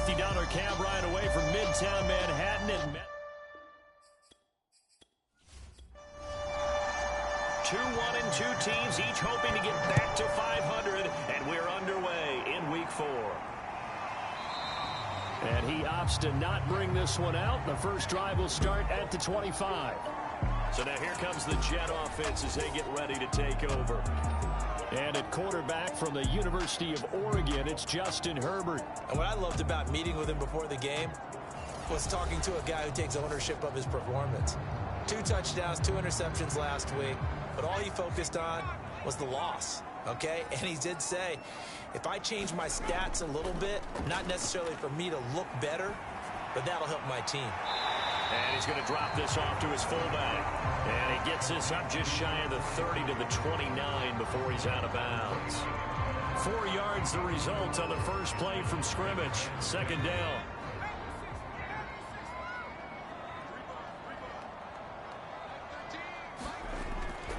$50 cab ride away from Midtown Manhattan. And 2-1-2 teams, each hoping to get back to 500, and we're underway in Week 4. And he opts to not bring this one out. The first drive will start at the 25. So now here comes the Jet offense as they get ready to take over. And at quarterback from the University of Oregon, it's Justin Herbert. And what I loved about meeting with him before the game was talking to a guy who takes ownership of his performance. 2 touchdowns, 2 interceptions last week, but all he focused on was the loss, okay? And he did say, if I change my stats a little bit, not necessarily for me to look better, but that'll help my team. And he's going to drop this off to his fullback. And he gets this up just shy of the 30 to the 29 before he's out of bounds. 4 yards the result on the first play from scrimmage. Second down.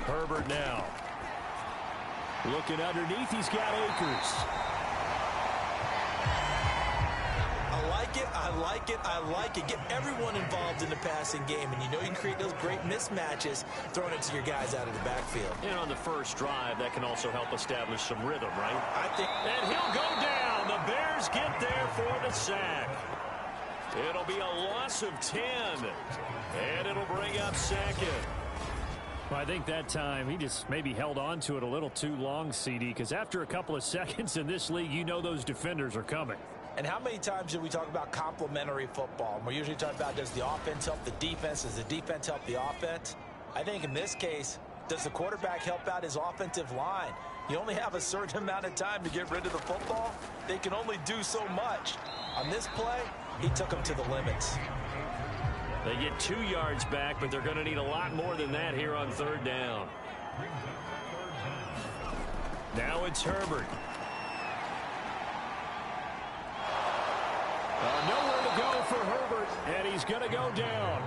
Herbert now. Looking underneath, he's got Akers. I like it. Get everyone involved in the passing game, and you know you can create those great mismatches throwing it to your guys out of the backfield. And on the first drive, that can also help establish some rhythm, right? I think. And he'll go down. The Bears get there for the sack. It'll be a loss of 10, and it'll bring up second. Well, I think that time he just maybe held on to it a little too long, CD, because after a couple of seconds in this league, you know those defenders are coming. And how many times do we talk about complementary football? We're usually talking about, does the offense help the defense? Does the defense help the offense? I think in this case, does the quarterback help out his offensive line? You only have a certain amount of time to get rid of the football. They can only do so much. On this play, he took them to the limits. They get 2 yards back, but they're going to need a lot more than that here on third down. Now it's Herbert. Nowhere to go for Herbert, and he's going to go down.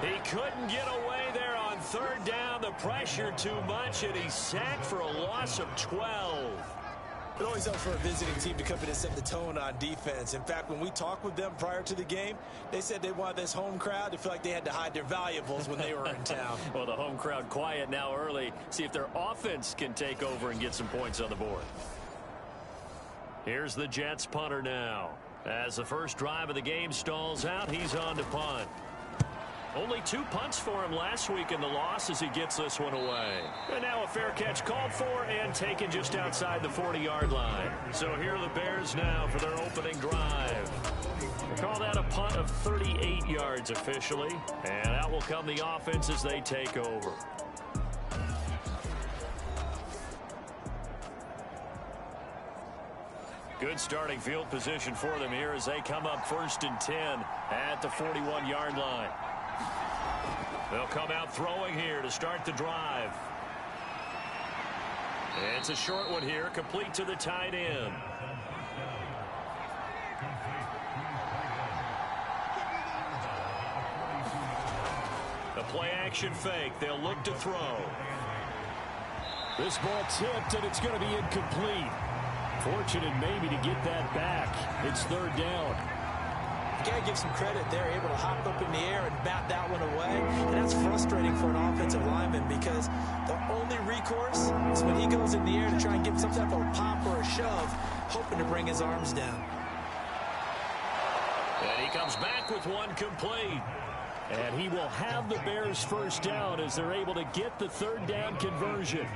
He couldn't get away there on third down. The pressure too much, and he's sacked for a loss of 12. It always helps for a visiting team to come in and set the tone on defense. In fact, when we talked with them prior to the game, they said they wanted this home crowd to feel like they had to hide their valuables when they were in town. Well, the home crowd quiet now early. See if their offense can take over and get some points on the board. Here's the Jets punter now. As the first drive of the game stalls out, he's on to punt. Only 2 punts for him last week in the loss as he gets this one away. And now a fair catch called for and taken just outside the 40-yard line. So here are the Bears now for their opening drive. They call that a punt of 38 yards officially. And out will come the offense as they take over. Good starting field position for them here as they come up 1st and 10 at the 41-yard line. They'll come out throwing here to start the drive. It's a short one here, complete to the tight end. A play-action fake. They'll look to throw. This ball tipped, and it's going to be incomplete. Fortunate maybe to get that back. It's third down. You got to give some credit. They're able to hop up in the air and bat that one away. And that's frustrating for an offensive lineman because the only recourse is when he goes in the air to try and give some type of a pop or a shove, hoping to bring his arms down. And he comes back with one complete. And he will have the Bears first down as they're able to get the third down conversion.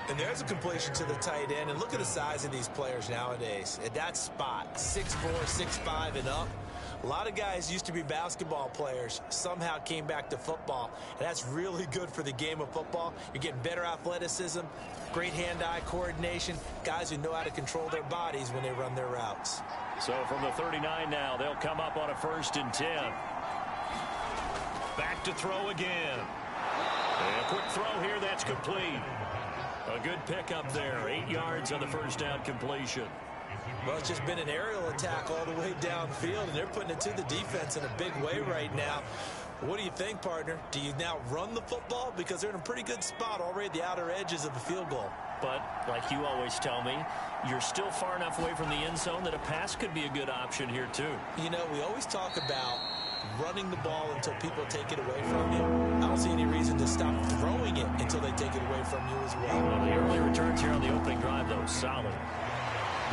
And there's a completion to the tight end. And look at the size of these players nowadays. At that spot, 6'4", 6'5", and up. A lot of guys used to be basketball players, somehow came back to football. And that's really good for the game of football. You're getting better athleticism, great hand-eye coordination, guys who know how to control their bodies when they run their routes. So from the 39 now, they'll come up on a 1st and 10. Back to throw again. And a quick throw here, that's complete. A good pickup there, 8 yards on the first down completion. Well, it's just been an aerial attack all the way downfield, and they're putting it to the defense in a big way right now. What do you think, partner? Do you now run the football? Because they're in a pretty good spot already at the outer edges of the field goal. But, like you always tell me, you're still far enough away from the end zone that a pass could be a good option here, too. You know, we always talk about running the ball until people take it away from you. I don't see any reason to stop throwing it until they take it away from you as well. Well, the early returns here on the opening drive, though, solid.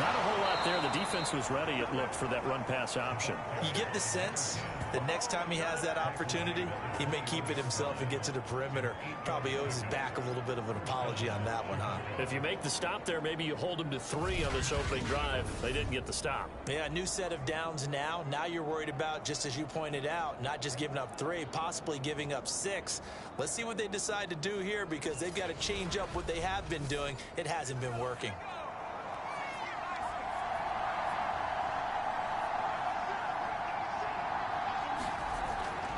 Not a whole lot there. The defense was ready, it looked, for that run-pass option. You get the sense that next time he has that opportunity, he may keep it himself and get to the perimeter. Probably owes his back a little bit of an apology on that one, huh? If you make the stop there, maybe you hold him to 3 on this opening drive. They didn't get the stop. Yeah, new set of downs now. Now you're worried about, just as you pointed out, not just giving up 3, possibly giving up 6. Let's see what they decide to do here, because they've got to change up what they have been doing. It hasn't been working.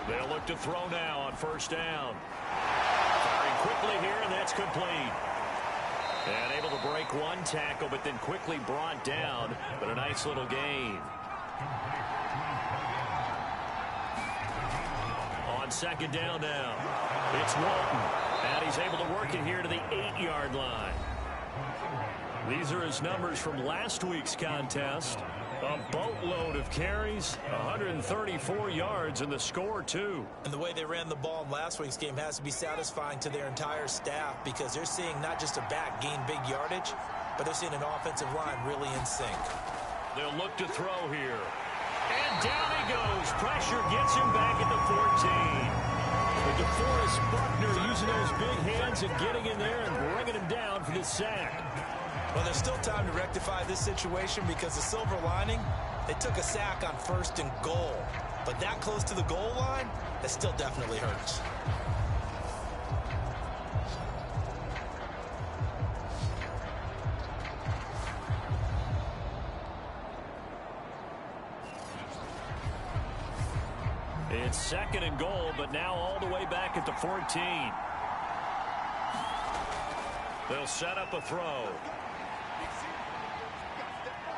They'll look to throw now on first down. Firing quickly here, and that's complete. And able to break one tackle, but then quickly brought down. But a nice little gain. On second down now, it's Walton. And he's able to work it here to the 8-yard line. These are his numbers from last week's contest. A boatload of carries, 134 yards, and the score, too. And the way they ran the ball in last week's game has to be satisfying to their entire staff, because they're seeing not just a back gain big yardage, but they're seeing an offensive line really in sync. They'll look to throw here. And down he goes. Pressure gets him back at the 14. But DeForest Buckner using those big hands and getting in there and bringing him down for the sack. Well, there's still time to rectify this situation, because the silver lining, they took a sack on 1st and goal. But that close to the goal line, that still definitely hurts. It's 2nd and goal, but now all the way back at the 14. They'll set up a throw.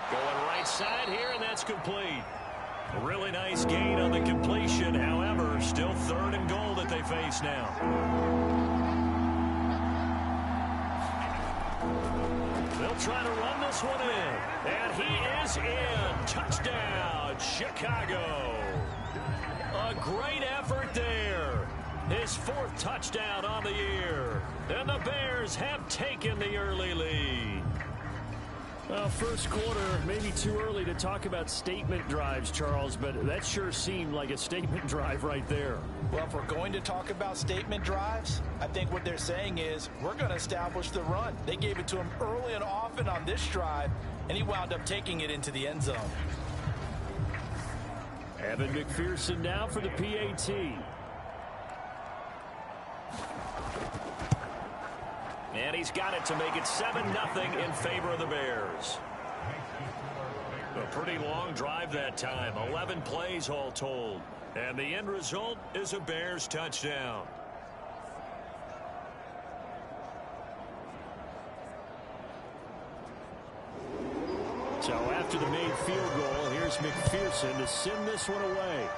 Going right side here, and that's complete. A really nice gain on the completion. However, still 3rd and goal that they face now. They'll try to run this one in. And he is in. Touchdown, Chicago. A great effort there. His 4th touchdown on the year. And the Bears have taken the early lead. Well, first quarter, maybe too early to talk about statement drives, Charles, but that sure seemed like a statement drive right there. Well, if we're going to talk about statement drives, I think what they're saying is we're going to establish the run. They gave it to him early and often on this drive, and he wound up taking it into the end zone. Evan McPherson now for the PAT. And he's got it to make it 7-0 in favor of the Bears. A pretty long drive that time. 11 plays all told. And the end result is a Bears touchdown. So after the made field goal, here's McPherson to send this one away.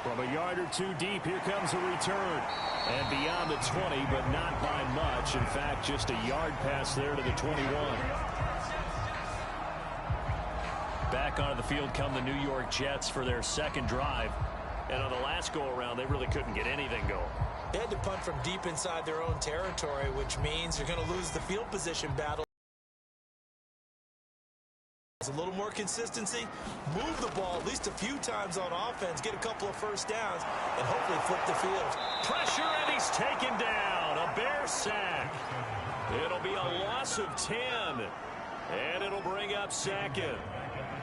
From a yard or 2 deep, here comes a return. And beyond the 20, but not by much. In fact, just a yard pass there to the 21. Back onto the field come the New York Jets for their 2nd drive. And on the last go-around, they really couldn't get anything going. They had to punt from deep inside their own territory, which means they're going to lose the field position battle. A little more consistency, move the ball at least a few times on offense, get a couple of first downs, and hopefully flip the field. Pressure, and he's taken down. A Bear sack. It'll be a loss of 10, and it'll bring up 2nd.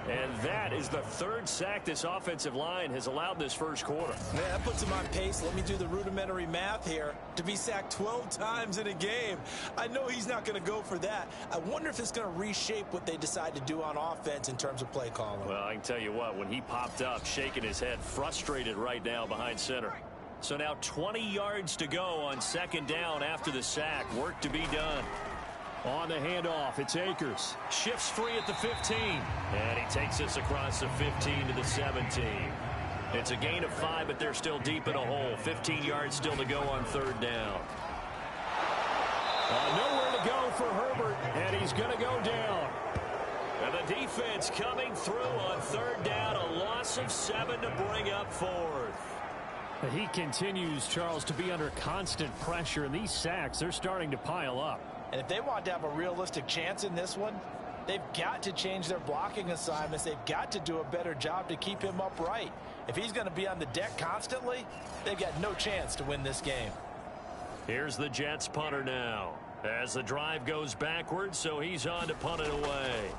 And that is the 3rd sack this offensive line has allowed this first quarter. Man, that puts him on pace. Let me do the rudimentary math here. To be sacked 12 times in a game, I know he's not going to go for that. I wonder if it's going to reshape what they decide to do on offense in terms of play calling. Well, I can tell you what, when he popped up, shaking his head, frustrated right now behind center. So now 20 yards to go on 2nd down after the sack. Work to be done. On the handoff, it's Akers. Shifts free at the 15. And he takes us across the 15 to the 17. It's a gain of 5, but they're still deep in a hole. 15 yards still to go on third down. Nowhere to go for Herbert, and he's going to go down. And the defense coming through on third down. A loss of 7 to bring up fourth. He continues, Charles, to be under constant pressure, and these sacks, they're starting to pile up. And if they want to have a realistic chance in this one, they've got to change their blocking assignments. They've got to do a better job to keep him upright. If he's going to be on the deck constantly, they've got no chance to win this game. Here's the Jets punter now. As the drive goes backwards, so he's on to punt it away.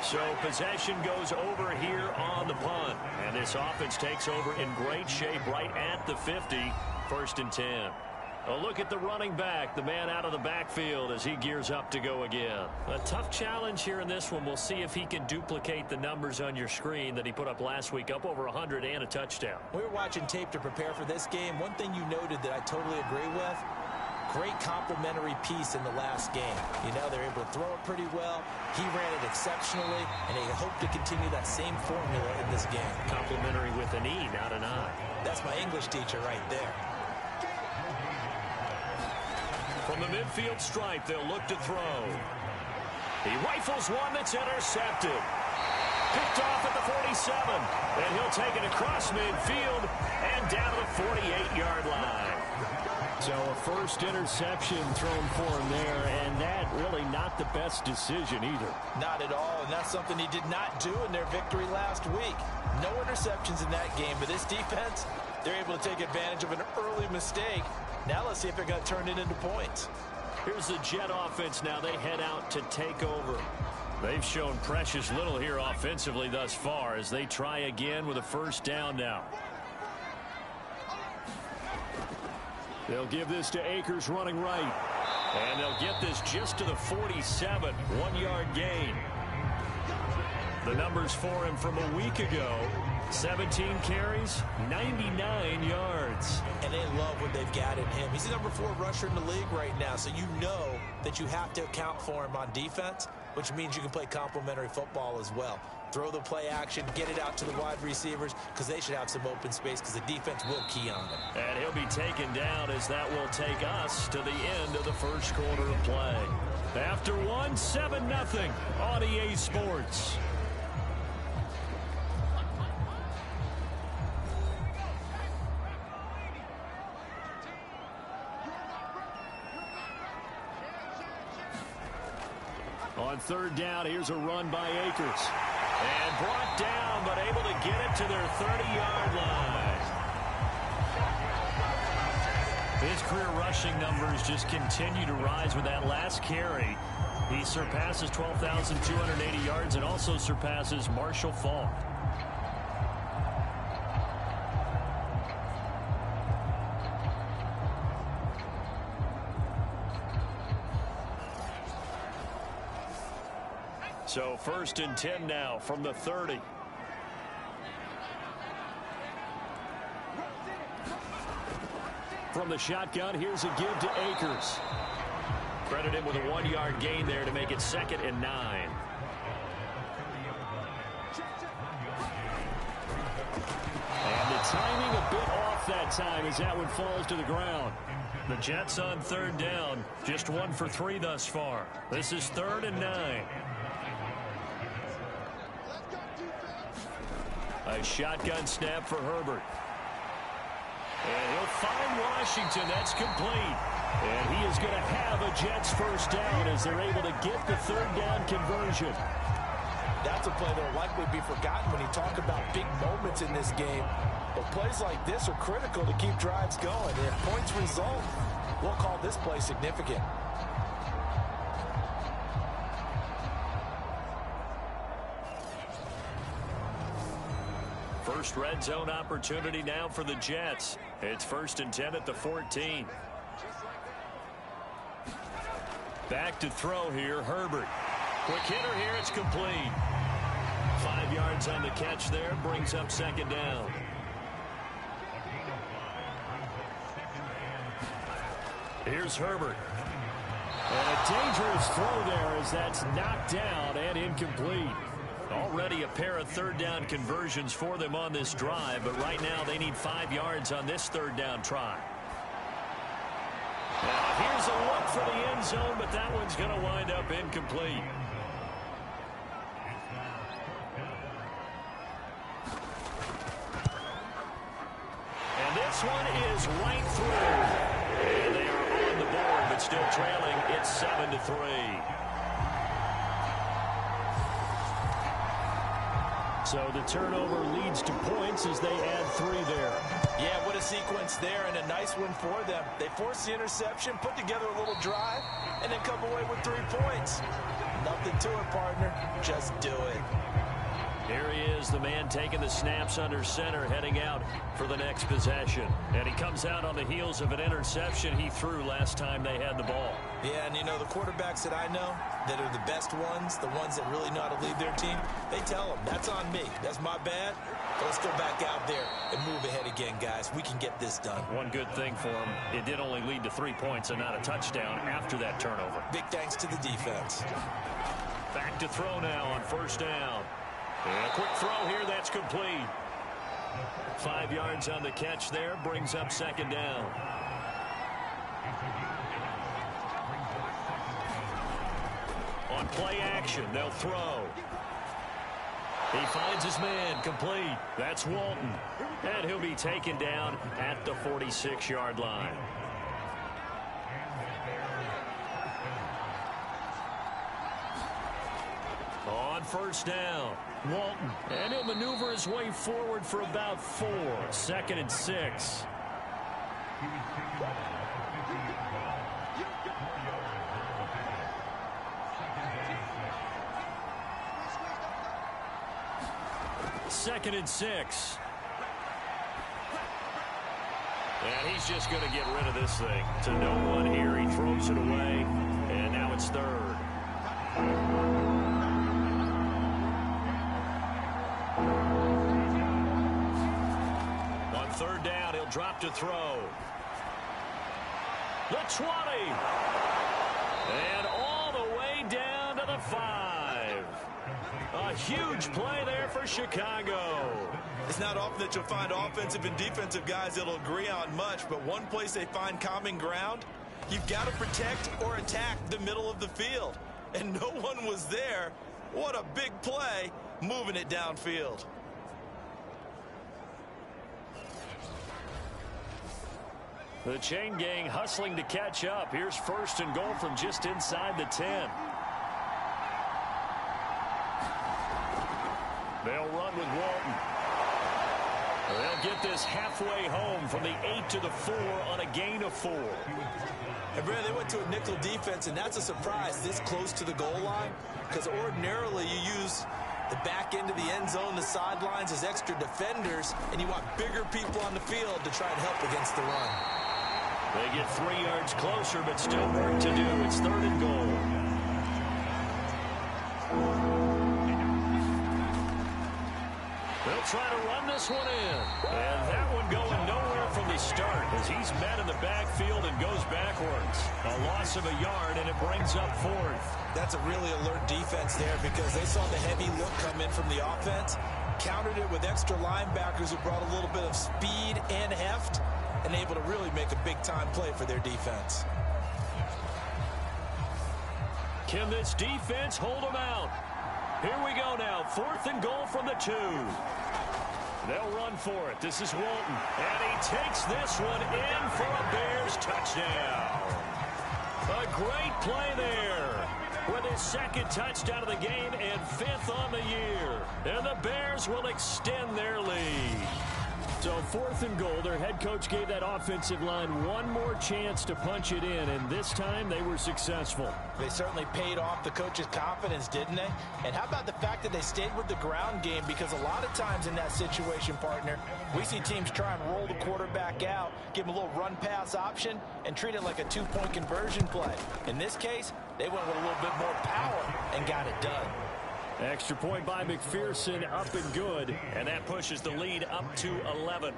So possession goes over here on the punt. And this offense takes over in great shape right at the 50. 1st and 10. A look at the running back, the man out of the backfield as he gears up to go again. A tough challenge here in this one. We'll see if he can duplicate the numbers on your screen that he put up last week, up over 100 and a touchdown. We were watching tape to prepare for this game. One thing you noted that I totally agree with, great complementary piece in the last game. You know, they're able to throw it pretty well. He ran it exceptionally, and they hope to continue that same formula in this game. Complementary with an E, not an I. That's my English teacher right there. From the midfield stripe, they'll look to throw. He rifles one that's intercepted. Picked off at the 47, and he'll take it across midfield and down to the 48-yard line. So a first interception thrown for him there, and that really not the best decision either. Not at all, and that's something he did not do in their victory last week. No interceptions in that game, but this defense, they're able to take advantage of an early mistake. Now let's see if they're going to turn it into points. Here's the Jet offense now. They head out to take over. They've shown precious little here offensively thus far as they try again with a first down now. They'll give this to Akers running right. And they'll get this just to the 47. 1-yard gain. The numbers for him from a week ago. 17 carries, 99 yards. And they love what they've got in him. He's the number 4 rusher in the league right now, so you know that you have to account for him on defense, which means you can play complementary football as well. Throw the play action, get it out to the wide receivers, because they should have some open space because the defense will key on them. And he'll be taken down as that will take us to the end of the first quarter of play. After 7-0 on EA Sports. On third down, here's a run by Akers. And brought down, but able to get it to their 30-yard line. His career rushing numbers just continue to rise with that last carry. He surpasses 12,280 yards and also surpasses Marshall Faulk. So 1st and 10 now from the 30. From the shotgun, here's a give to Akers. Credit him with a 1-yard gain there to make it 2nd and 9. And the timing a bit off that time as that one falls to the ground. The Jets on third down, just 1 for 3 thus far. This is 3rd and 9. A shotgun snap for Herbert. And he'll find Washington. That's complete. And he is going to have a Jets first down as they're able to get the third down conversion. That's a play that will likely be forgotten when you talk about big moments in this game. But plays like this are critical to keep drives going. And if points result, we'll call this play significant. First red zone opportunity now for the Jets. It's 1st and 10 at the 14. Back to throw here, Herbert. Quick hitter here, it's complete. 5 yards on the catch there, brings up 2nd down. Here's Herbert. And a dangerous throw there as that's knocked down and incomplete. Already a pair of third down conversions for them on this drive, but right now they need 5 yards on this third down try. Now here's a look for the end zone, but that one's going to wind up incomplete. And this one is right through. And they are on the board, but still trailing. It's 7-3. So the turnover leads to points as they add 3 there. Yeah, what a sequence there, and a nice one for them. They forced the interception, put together a little drive, and then come away with 3 points. Nothing to it, partner. Just do it. Here he is, the man taking the snaps under center, heading out for the next possession. And he comes out on the heels of an interception he threw last time they had the ball. Yeah, and you know, the quarterbacks that I know that are the best ones, the ones that really know how to lead their team, they tell them, that's on me. That's my bad. But let's go back out there and move ahead again, guys. We can get this done. One good thing for him, it did only lead to 3 points and not a touchdown after that turnover. Big thanks to the defense. Back to throw now on first down. And a quick throw here, that's complete. 5 yards on the catch there, brings up second down. On play action, they'll throw. He finds his man, complete. That's Walton. And he'll be taken down at the 46-yard line. On first down, Walton. And he'll maneuver his way forward for about 4. 2nd and 6. Second and 6. And he's just going to get rid of this thing. To no one here, he throws it away. And now it's 3rd. On 3rd down, he'll drop to throw. The 20. And all the way down to the 5. A huge play there for Chicago. It's not often that you'll find offensive and defensive guys that'll agree on much, but one place they find common ground, you've got to protect or attack the middle of the field. And no one was there. What a big play, moving it downfield. The chain gang hustling to catch up. Here's 1st and goal from just inside the 10. They'll run with Walton. They'll get this halfway home from the 8 to the 4 on a gain of 4. And Brad, they went to a nickel defense, and that's a surprise this close to the goal line, because ordinarily you use the back end of the end zone, the sidelines as extra defenders, and you want bigger people on the field to try and help against the run. They get 3 yards closer, but still work to do. It's 3rd and goal. They'll try to run this one in. And that one going nowhere from the start as he's met in the backfield and goes backwards. A loss of a yard, and it brings up 4th. That's a really alert defense there because they saw the heavy look come in from the offense, countered it with extra linebackers who brought a little bit of speed and heft, and able to really make a big-time play for their defense. Can this defense hold them out? Here we go now. 4th and goal from the 2. They'll run for it. This is Walton. And he takes this one in for a Bears touchdown. A great play there with his 2nd touchdown of the game and 5th on the year. And the Bears will extend their lead. So 4th and goal, their head coach gave that offensive line one more chance to punch it in, and this time they were successful. They certainly paid off the coach's confidence, didn't they? And how about the fact that they stayed with the ground game? Because a lot of times in that situation, partner, we see teams try and roll the quarterback out, give him a little run-pass option, and treat it like a 2-point conversion play. In this case, they went with a little bit more power and got it done. Extra point by McPherson, up and good. And that pushes the lead up to 11.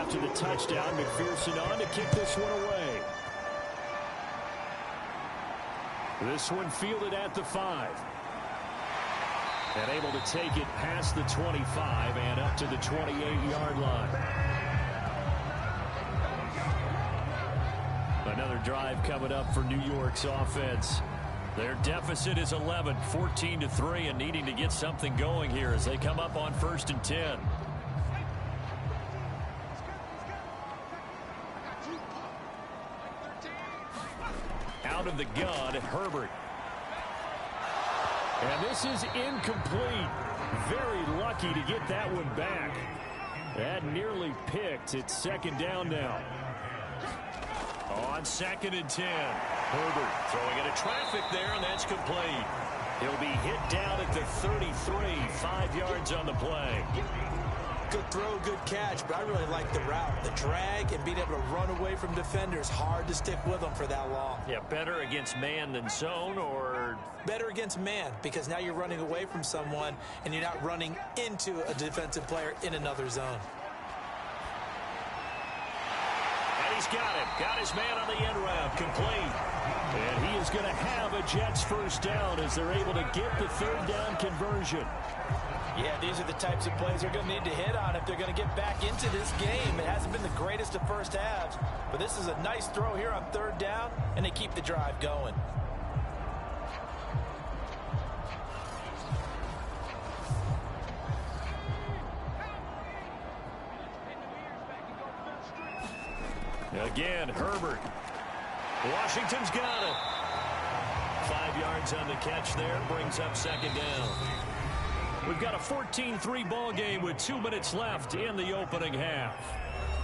after the touchdown. McPherson on to kick this one away. This one fielded at the 5. And able to take it past the 25 and up to the 28-yard line. Another drive coming up for New York's offense. Their deficit is 11, 14-3, and needing to get something going here as they come up on 1st and 10. Out of the gun, Herbert. And this is incomplete. Very lucky to get that one back. That nearly picked. It's 2nd down now. On 2nd and 10. Herbert throwing into traffic there, and that's complete. He'll be hit down at the 33, 5 yards on the play. Good throw, good catch, but I really like the route. The drag and being able to run away from defenders, hard to stick with them for that long. Yeah, better against man than zone, or better against man, because now you're running away from someone and you're not running into a defensive player in another zone. And he's got him. Got his man on the end route. Complete. And he is going to have a Jets 1st down as they're able to get the 3rd down conversion. Yeah, these are the types of plays they're going to need to hit on if they're going to get back into this game. It hasn't been the greatest of first halves, but this is a nice throw here on 3rd down, and they keep the drive going. Again, Herbert. Washington's got it. 5 yards on the catch there. Brings up 2nd down. We've got a 14-3 ball game with 2 minutes left in the opening half.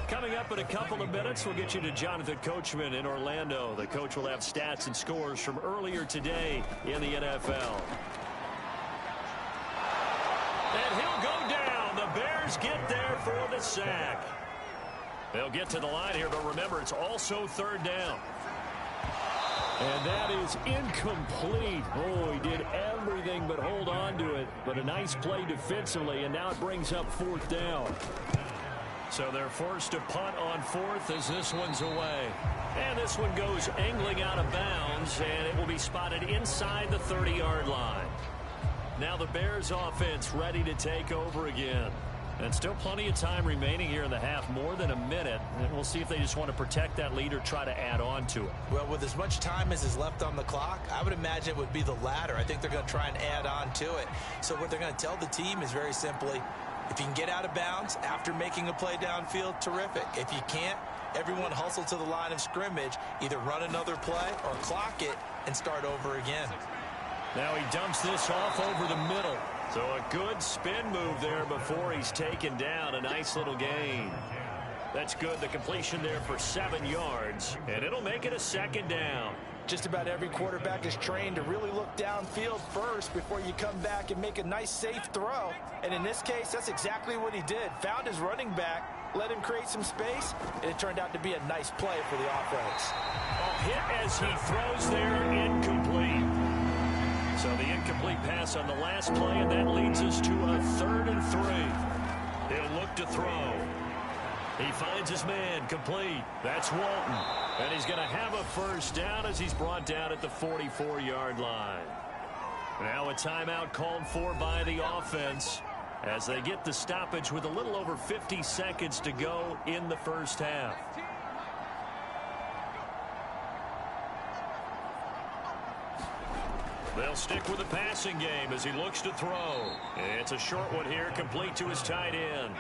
Coming up in a couple of minutes, we'll get you to Jonathan Coachman in Orlando. The coach will have stats and scores from earlier today in the NFL. And he'll go down. The Bears get there for the sack. They'll get to the line here, but remember, it's also 3rd down. And that is incomplete. Oh, he did everything but hold on to it. But a nice play defensively, and now it brings up 4th down. So they're forced to punt on 4th as this one's away. And this one goes angling out of bounds, and it will be spotted inside the 30-yard line. Now the Bears offense ready to take over again. And still plenty of time remaining here in the half, more than a minute. And we'll see if they just want to protect that lead or try to add on to it. Well, with as much time as is left on the clock, I would imagine it would be the latter. I think they're going to try and add on to it. So what they're going to tell the team is very simply, if you can get out of bounds after making a play downfield, terrific. If you can't, everyone hustle to the line of scrimmage, either run another play or clock it and start over again. Now he dumps this off over the middle. So a good spin move there before he's taken down. A nice little gain. That's good. The completion there for 7 yards. And it'll make it a 2nd down. Just about every quarterback is trained to really look downfield first before you come back and make a nice, safe throw. And in this case, that's exactly what he did. Found his running back, let him create some space, and it turned out to be a nice play for the offense. A hit as he throws there, incomplete. So the incomplete pass on the last play, and that leads us to a 3rd and 3. He'll look to throw. He finds his man, complete. That's Walton. And he's going to have a 1st down as he's brought down at the 44-yard line. Now a timeout called for by the offense as they get the stoppage with a little over 50 seconds to go in the 1st half. They'll stick with the passing game as he looks to throw. It's a short one here, complete to his tight end.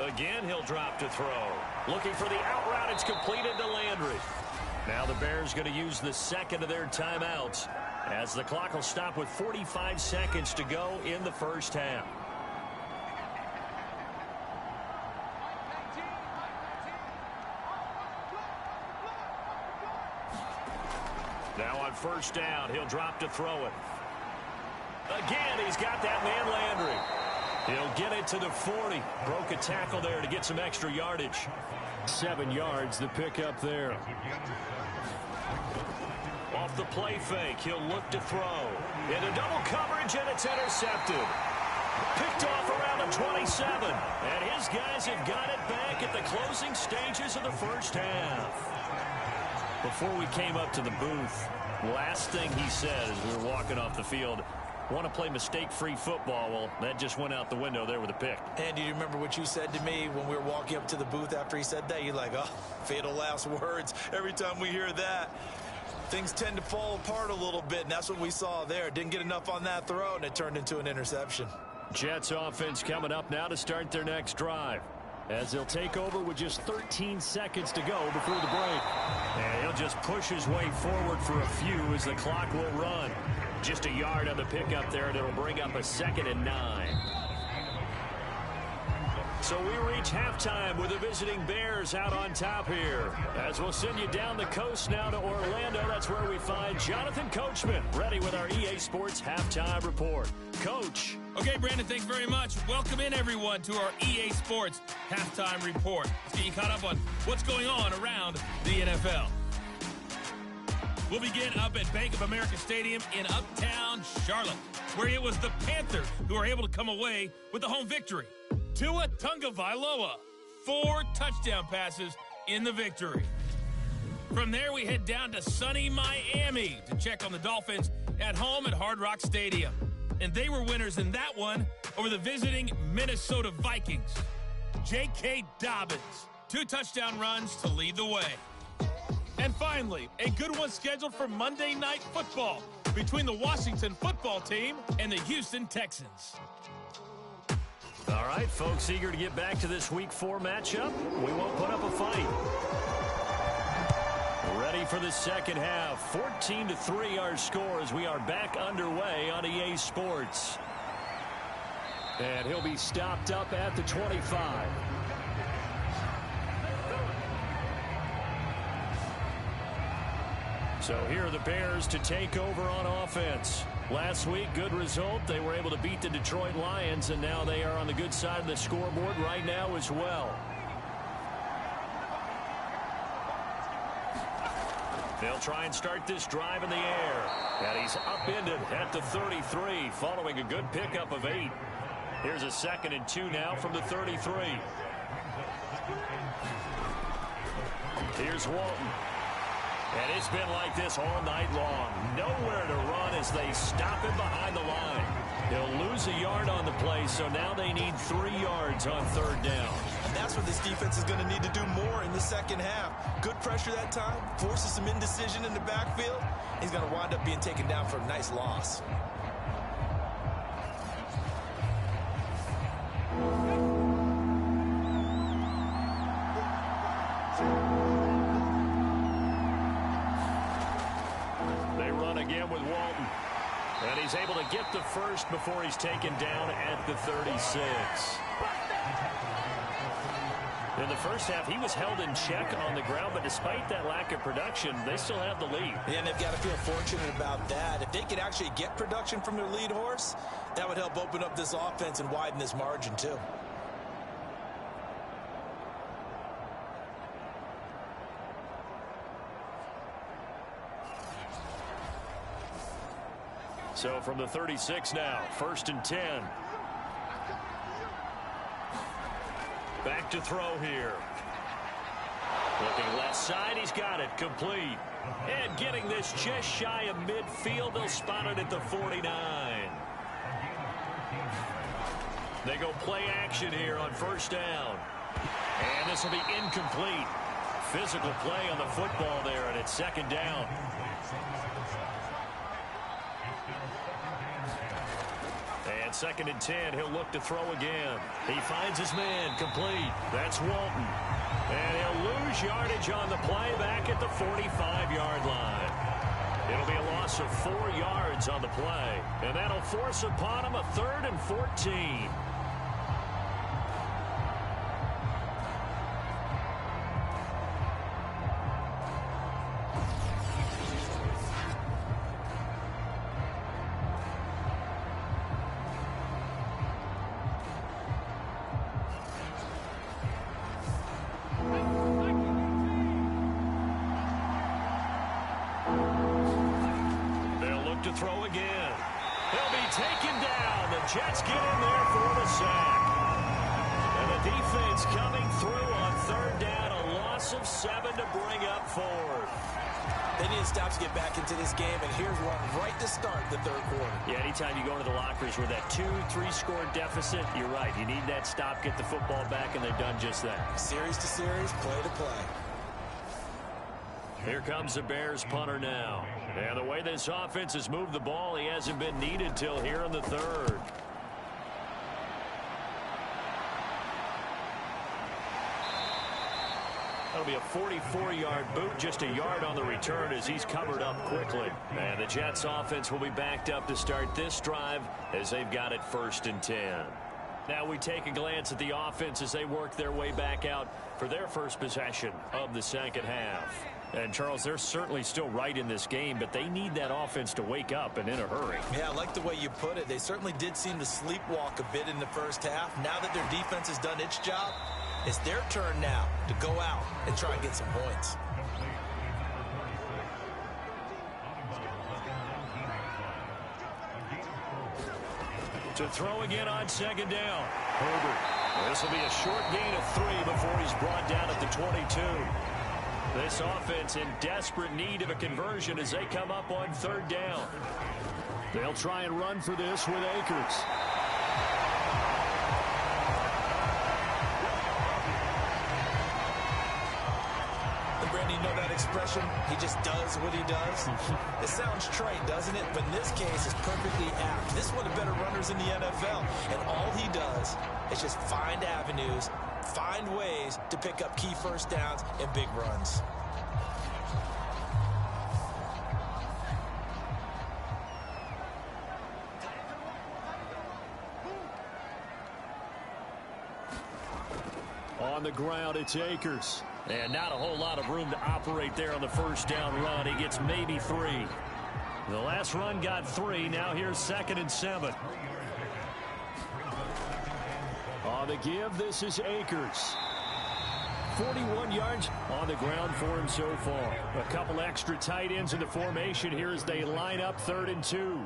Again, he'll drop to throw. Looking for the out route. It's completed to Landry. Now the Bears going to use the 2nd of their timeouts as the clock will stop with 45 seconds to go in the 1st half. Now on 1st down, he'll drop to throw it. Again, he's got that man Landry. He'll get it to the 40. Broke a tackle there to get some extra yardage. 7 yards, the pickup there. Off the play fake, he'll look to throw. Into double coverage, and it's intercepted. Picked off around the 27. And his guys have got it back at the closing stages of the first half. Before we came up to the booth, last thing he said as we were walking off the field, want to play mistake-free football. Well, that just went out the window there with a pick. And do you remember what you said to me when we were walking up to the booth after he said that? You're like, oh, fatal last words. Every time we hear that, things tend to fall apart a little bit, and that's what we saw there. Didn't get enough on that throw, and it turned into an interception. Jets offense coming up now to start their next drive, as they'll take over with just 13 seconds to go before the break. And he'll just push his way forward for a few as the clock will run. Just a yard on the pickup there, and it'll bring up a 2nd and 9. So we reach halftime with the visiting Bears out on top here. As we'll send you down the coast now to Orlando, that's where we find Jonathan Coachman, ready with our EA Sports Halftime Report. Coach. Okay, Brandon, thanks very much. Welcome in, everyone, to our EA Sports Halftime Report. Let's get you caught up on what's going on around the NFL. We'll begin up at Bank of America Stadium in Uptown Charlotte, where it was the Panthers who were able to come away with the home victory. Tua Tagovailoa, 4 touchdown passes in the victory. From there, we head down to sunny Miami to check on the Dolphins at home at Hard Rock Stadium. And they were winners in that one over the visiting Minnesota Vikings. J.K. Dobbins, 2 touchdown runs to lead the way. And finally, a good one scheduled for Monday Night Football between the Washington football team and the Houston Texans. All right, folks, eager to get back to this Week 4 matchup. We won't put up a fight. Ready for the second half. 14-3 our score as we are back underway on EA Sports. And he'll be stopped up at the 25. So here are the Bears to take over on offense. Last week, good result. They were able to beat the Detroit Lions, and now they are on the good side of the scoreboard right now as well. They'll try and start this drive in the air. And he's upended at the 33 following a good pickup of 8. Here's a 2nd and 2 now from the 33. Here's Walton. And it's been like this all night long. Nowhere to run as they stop him behind the line. He'll lose a yard on the play, so now they need 3 yards on 3rd down. And that's what this defense is going to need to do more in the second half. Good pressure that time, forces some indecision in the backfield. He's going to wind up being taken down for a nice loss. And he's able to get the first before he's taken down at the 36. In the first half, he was held in check on the ground, but despite that lack of production, they still have the lead. Yeah, and they've got to feel fortunate about that. If they could actually get production from their lead horse, that would help open up this offense and widen this margin too. So from the 36 now, 1st and 10. Back to throw here. Looking left side, he's got it, complete. And getting this just shy of midfield, they'll spot it at the 49. They go play action here on 1st down. And this will be incomplete. Physical play on the football there, and it's 2nd down. And 2nd and 10, he'll look to throw again. He finds his man, complete. That's Walton. And he'll lose yardage on the play back at the 45-yard line. It'll be a loss of 4 yards on the play. And that'll force upon him a 3rd and 14. To throw again. He'll be taken down. The Jets get in there for the sack. And the defense coming through on third down. A loss of 7 to bring up fourth. They need to stop to get back into this game, and here's one right to start the third quarter. Yeah, anytime you go into the lockers with that 2-3 score deficit, you're right. You need that stop, get the football back, and they've done just that. Series to series, play to play. Here comes the Bears punter now. And the way this offense has moved the ball, he hasn't been needed till here in the third. That'll be a 44-yard boot, just a yard on the return as he's covered up quickly. And the Jets offense will be backed up to start this drive as they've got it 1st and 10. Now we take a glance at the offense as they work their way back out for their first possession of the second half. And, Charles, they're certainly still right in this game, but they need that offense to wake up and in a hurry. Yeah, I like the way you put it. They certainly did seem to sleepwalk a bit in the first half. Now that their defense has done its job, it's their turn now to go out and try and get some points. To throw again on second down. Herbert. This will be a short gain of 3 before he's brought down at the 22. This offense in desperate need of a conversion as they come up on third down. They'll try and run for this with Akers. And Brandon, you know that expression? He just does what he does. It sounds trite, doesn't it? But in this case, it's perfectly apt. This is one of the better runners in the NFL. And all he does is just find avenues, find ways to pick up key first downs and big runs. On the ground, it's Akers. And not a whole lot of room to operate there on the first down run. He gets maybe 3. The last run got 3. Now here's 2nd and 7. On the give, this is Akers. 41 yards on the ground for him so far. A couple extra tight ends in the formation here as they line up 3rd and 2.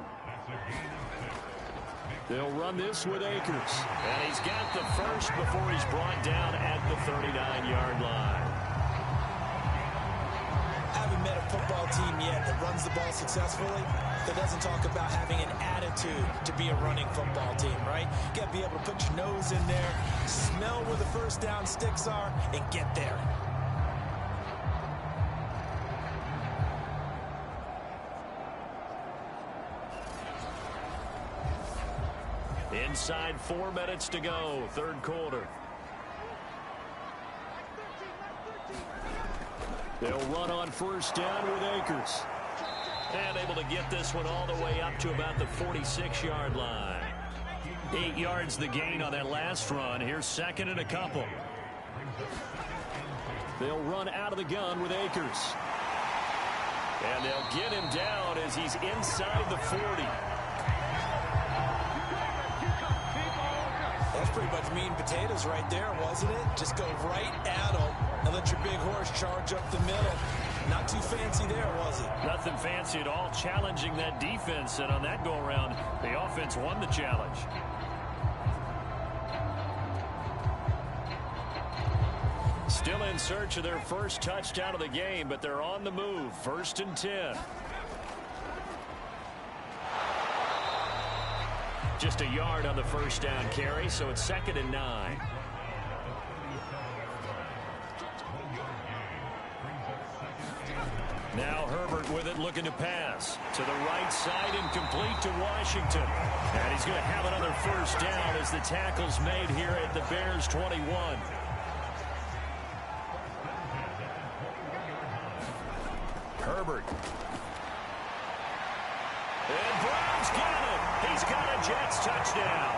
They'll run this with Akers. And he's got the first before he's brought down at the 39-yard line. I haven't met a football team yet that runs the ball successfully that doesn't talk about having an attitude to be a running football team, right? You got to be able to put your nose in there, smell where the first down sticks are, and get there. Inside 4 minutes to go, third quarter. They'll run on first down with Akers. And able to get this one all the way up to about the 46-yard line. 8 yards the gain on that last run. Here's 2nd and a couple. They'll run out of the gun with Akers. And they'll get him down as he's inside the 40. That's pretty much meat and potatoes right there, wasn't it? Just go right at them and let your big horse charge up the middle. Not too fancy there, was it? Nothing fancy at all, challenging that defense. And on that go-around, the offense won the challenge. Still in search of their first touchdown of the game, but they're on the move. 1st and 10. Just a yard on the first down carry, so it's 2nd and 9. Now Herbert with it, looking to pass. To the right side and complete to Washington. And he's going to have another first down as the tackle's made here at the Bears 21. Herbert. And Brown's got it. He's got a Jets touchdown.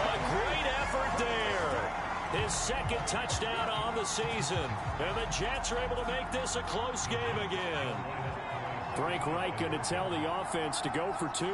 A great effort there. His 2nd touchdown on the season. And the Jets are able to make this a close game again. Frank Reich going to tell the offense to go for 2.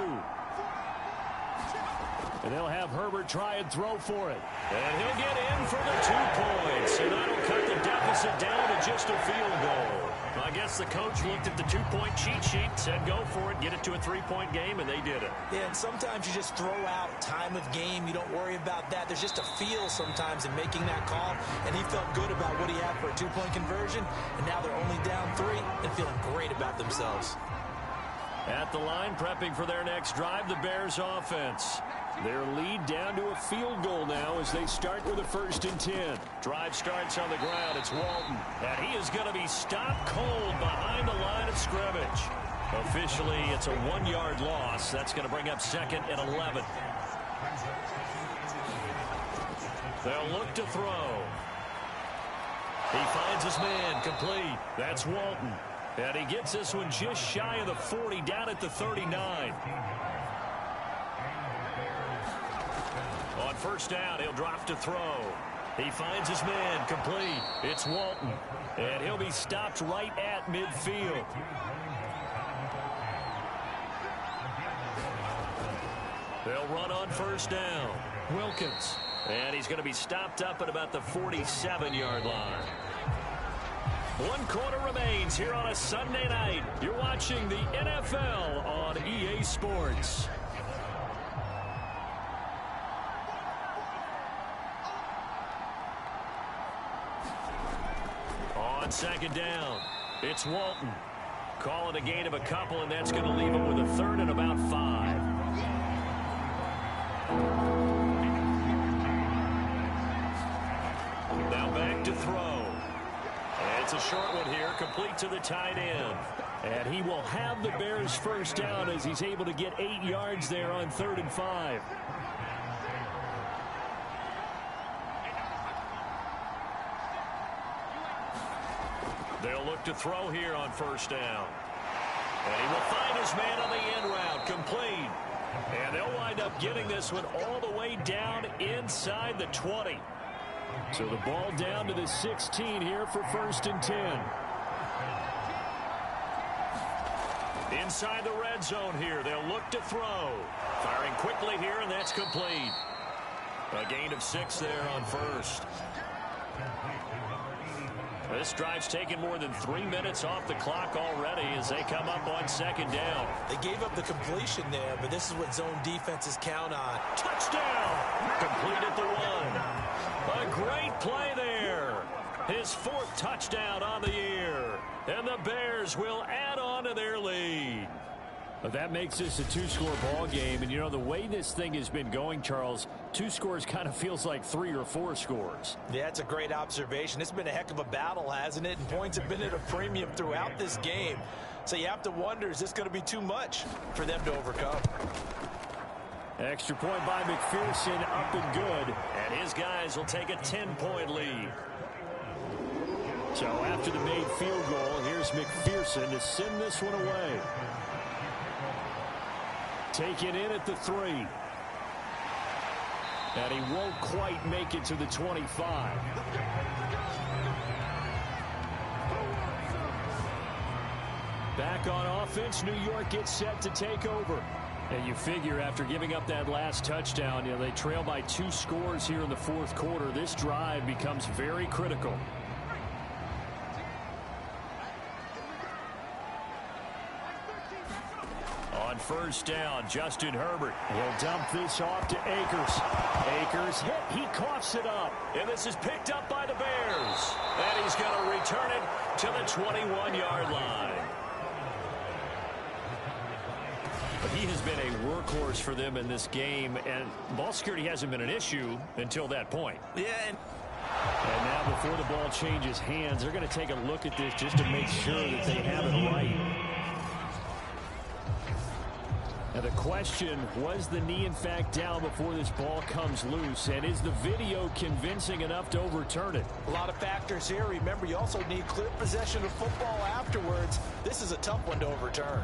And they'll have Herbert try and throw for it. And he'll get in for the 2 points. And that'll cut the deficit down to just a field goal. I guess the coach looked at the 2-point cheat sheet, said go for it, get it to a 3-point game, and they did it. Yeah, and sometimes you just throw out time of game. You don't worry about that. There's just a feel sometimes in making that call, and he felt good about what he had for a 2-point conversion, and now they're only down 3 and feeling great about themselves. At the line, prepping for their next drive, the Bears offense. Their lead down to a field goal now as they start with a 1st and 10. Drive starts on the ground. It's Walton. And he is going to be stopped cold behind the line of scrimmage. Officially, it's a 1-yard loss. That's going to bring up 2nd and 11. They'll look to throw. He finds his man complete. That's Walton. And he gets this one just shy of the 40, down at the 39. On 1st down, he'll drop to throw. He finds his man complete. It's Walton. And he'll be stopped right at midfield. They'll run on 1st down. Wilkins. And he's going to be stopped up at about the 47-yard line. 1 quarter remains here on a Sunday night. You're watching the NFL on EA Sports. On 2nd down, it's Walton. Call it a gain of a couple, and that's going to leave him with a 3rd and about 5. Now back to throw. And it's a short one here, complete to the tight end. And he will have the Bears' 1st down as he's able to get 8 yards there on 3rd and 5. They'll look to throw here on 1st down. And he will find his man on the end route, complete. And they'll wind up getting this one all the way down inside the 20. So the ball down to the 16 here for 1st and 10. Inside the red zone here, they'll look to throw. Firing quickly here, and that's complete. A gain of 6 there on 1st. This drive's taken more than 3 minutes off the clock already as they come up on 2nd down. They gave up the completion there, but this is what zone defenses count on. Touchdown! Complete at the 1. A great play there. His 4th touchdown on the year. And the Bears will add on to their lead. But that makes this a 2-score ball game. And, you know, the way this thing has been going, Charles, 2 scores kind of feels like 3 or 4 scores. Yeah, it's a great observation. It's been a heck of a battle, hasn't it? And points have been at a premium throughout this game. So you have to wonder, is this going to be too much for them to overcome? Extra point by McPherson, up and good. And his guys will take a 10-point lead. So after the made field goal, here's McPherson to send this one away. Taken in at the 3. And he won't quite make it to the 25. Back on offense, New York gets set to take over. And you figure after giving up that last touchdown, you know, they trail by 2 scores here in the 4th quarter. This drive becomes very critical. On 1st down, Justin Herbert. He'll dump this off to Akers. Akers hit. He coughs it up. And this is picked up by the Bears. And he's going to return it to the 21-yard line. But he has been a workhorse for them in this game, and ball security hasn't been an issue until that point. Yeah, and now before the ball changes hands, they're going to take a look at this just to make sure that they have it right. Now the question, was the knee in fact down before this ball comes loose? And is the video convincing enough to overturn it? a lot of factors here. Remember, you also need clear possession of football afterwards. This is a tough one to overturn.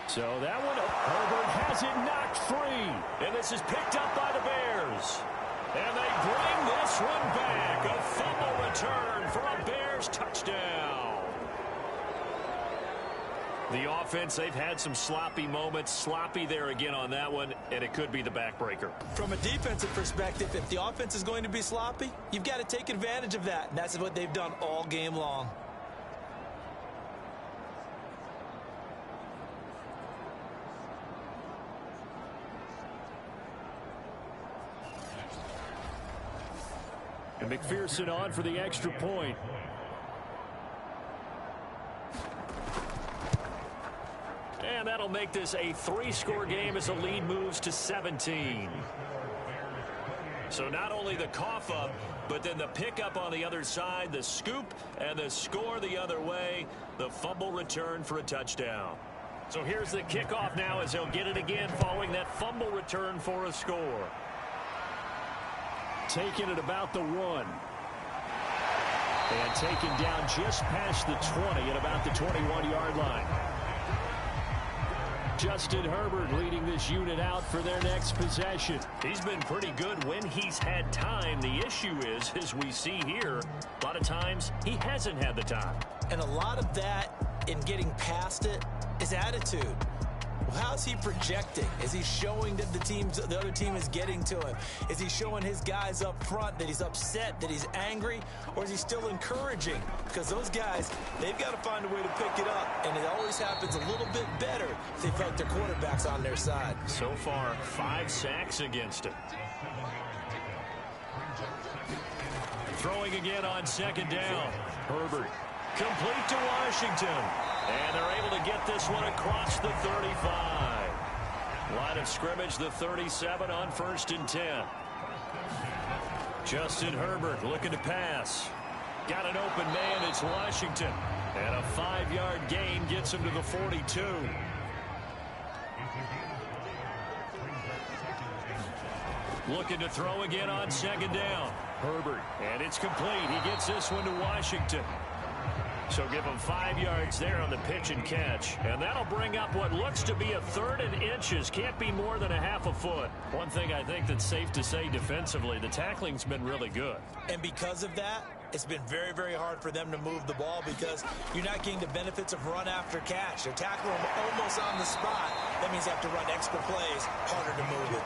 So that one, Herbert has it knocked free. And this is picked up by the Bears. And they bring this one back. A fumble return for a Bears touchdown. The offense, they've had some sloppy moments. Sloppy there again on that one, and it could be the backbreaker. From a defensive perspective, if the offense is going to be sloppy, you've got to take advantage of that. And that's what they've done all game long. And McPherson on for the extra point. And that'll make this a 3-score game as the lead moves to 17. So not only the cough up, but then the pickup on the other side, the scoop, and the score the other way, the fumble return for a touchdown. So here's the kickoff now as they'll get it again following that fumble return for a score. Taking it about the 1. And taken down just past the 20 at about the 21-yard line. Justin Herbert leading this unit out for their next possession. He's been pretty good when he's had time. The issue is, as we see here, a lot of times he hasn't had the time. And a lot of that in getting past it is attitude. How's he projecting? Is he showing that the other team is getting to him? Is he showing his guys up front that he's upset, that he's angry? Or is he still encouraging? Because those guys, they've got to find a way to pick it up. And it always happens a little bit better if they feel like their quarterback's on their side. So far, 5 sacks against him. Throwing again on second down. Herbert. Complete to Washington. And they're able to get this one across the 35. Line of scrimmage, the 37 on 1st and 10. Justin Herbert looking to pass. Got an open man, it's Washington. And a 5-yard gain gets him to the 42. Looking to throw again on second down. Herbert, and it's complete. He gets this one to Washington. So give him 5 yards there on the pitch and catch. And that'll bring up what looks to be a 3rd and inches. Can't be more than a half a foot. One thing I think that's safe to say defensively, the tackling's been really good. And because of that, it's been very, very hard for them to move the ball because you're not getting the benefits of run after catch. They're tackling them almost on the spot. That means you have to run extra plays, harder to move it.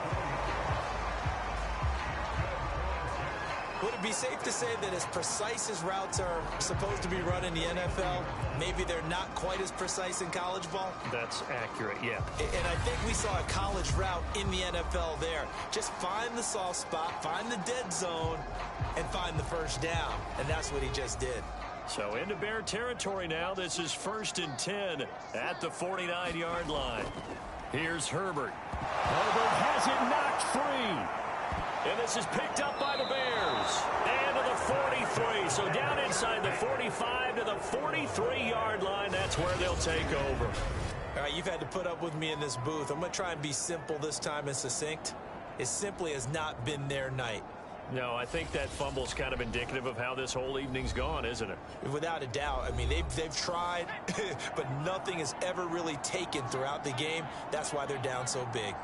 Would it be safe to say that as precise as routes are supposed to be run in the NFL, maybe they're not quite as precise in college ball? That's accurate, yeah. And I think we saw a college route in the NFL there. Just find the soft spot, find the dead zone, and find the first down. And that's what he just did. So into Bear territory now. This is 1st and 10 at the 49-yard line. Here's Herbert. Herbert has it knocked free. And this is picked up by the Bears. And to the 43. So down inside the 45 to the 43-yard line. That's where they'll take over. All right, you've had to put up with me in this booth. I'm going to try and be simple this time and succinct. It simply has not been their night. No, I think that fumble's kind of indicative of how this whole evening's gone, isn't it? Without a doubt. I mean, they've tried, but nothing has ever really taken throughout the game. That's why they're down so big.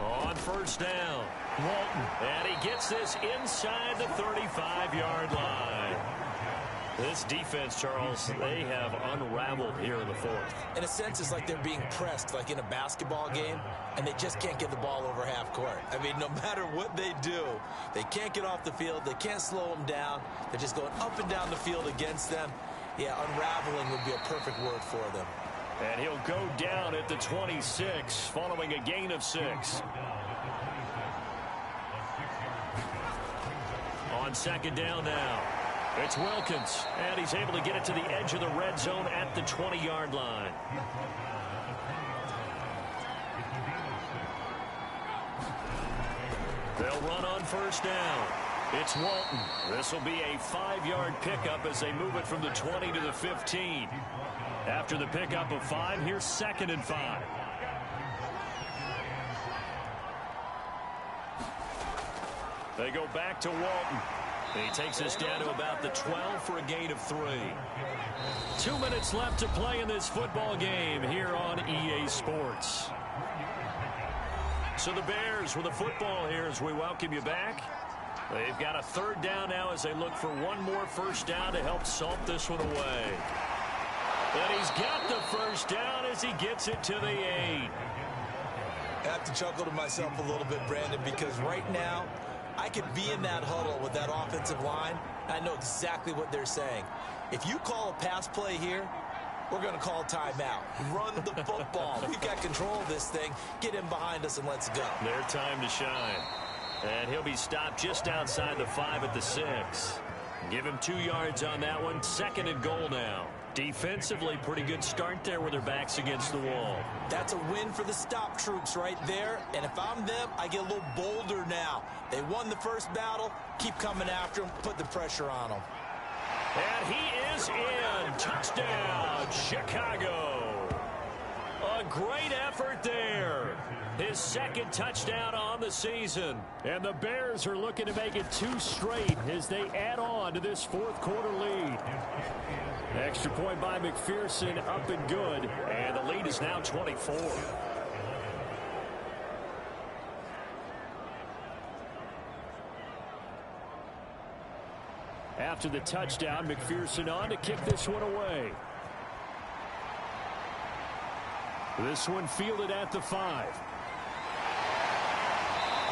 On 1st down, Walton. And he gets this inside the 35-yard line. This defense, Charles, they have unraveled here in the 4th. In a sense, it's like they're being pressed, like in a basketball game, and they just can't get the ball over half court. I mean, no matter what they do, they can't get off the field. They can't slow them down. They're just going up and down the field against them. Yeah, unraveling would be a perfect word for them. And he'll go down at the 26 following a gain of 6. On second down now, it's Wilkins, and he's able to get it to the edge of the red zone at the 20-yard line. They'll run on 1st down. It's Walton. This will be a 5-yard pickup as they move it from the 20 to the 15. After the pickup of 5, here's 2nd and 5. They go back to Walton. He takes this down to about the 12 for a gain of 3. 2 minutes left to play in this football game here on EA Sports. So the Bears with a football here as we welcome you back. They've got a third down now as they look for one more first down to help salt this one away. And he's got the first down as he gets it to the 8. I have to chuckle to myself a little bit, Brandon, because right now I could be in that huddle with that offensive line. I know exactly what they're saying. If you call a pass play here, we're going to call timeout. Run the football. We've got control of this thing. Get him behind us and let's go. Their time to shine. And he'll be stopped just outside the 5 at the 6. Give him 2 yards on that one. 2nd and goal now. Defensively, pretty good start there with their backs against the wall. That's a win for the stop troops right there. And if I'm them, I get a little bolder now. They won the first battle. Keep coming after them. Put the pressure on them. And he is in. Touchdown, Chicago. A great effort there. His 2nd touchdown on the season. And the Bears are looking to make it 2 straight as they add on to this 4th quarter lead. Extra point by McPherson, up and good. And the lead is now 24. After the touchdown, McPherson on to kick this one away. This one fielded at the 5.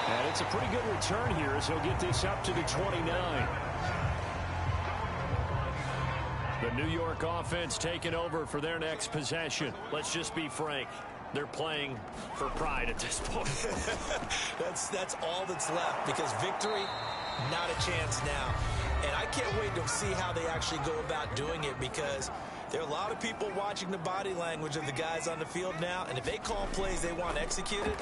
And it's a pretty good return here as he'll get this up to the 29. The New York offense taking over for their next possession. Let's just be frank. They're playing for pride at this point. That's all that's left because victory, not a chance now. And I can't wait to see how they actually go about doing it because there are a lot of people watching the body language of the guys on the field now. And if they call plays they want executed,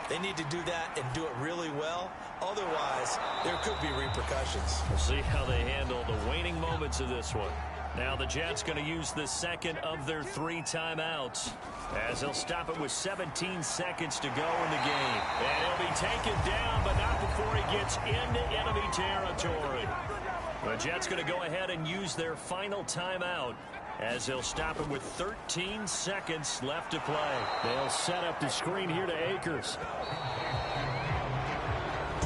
they need to do that and do it really well. Otherwise, there could be repercussions. We'll see how they handle the waning moments of this one. Now the Jets going to use the 2nd of their 3 timeouts as they'll stop it with 17 seconds to go in the game. And he'll be taken down, but not before he gets into enemy territory. The Jets going to go ahead and use their final timeout as they'll stop it with 13 seconds left to play. They'll set up the screen here to Akers.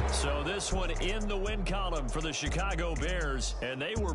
So this one in the win column for the Chicago Bears, and they were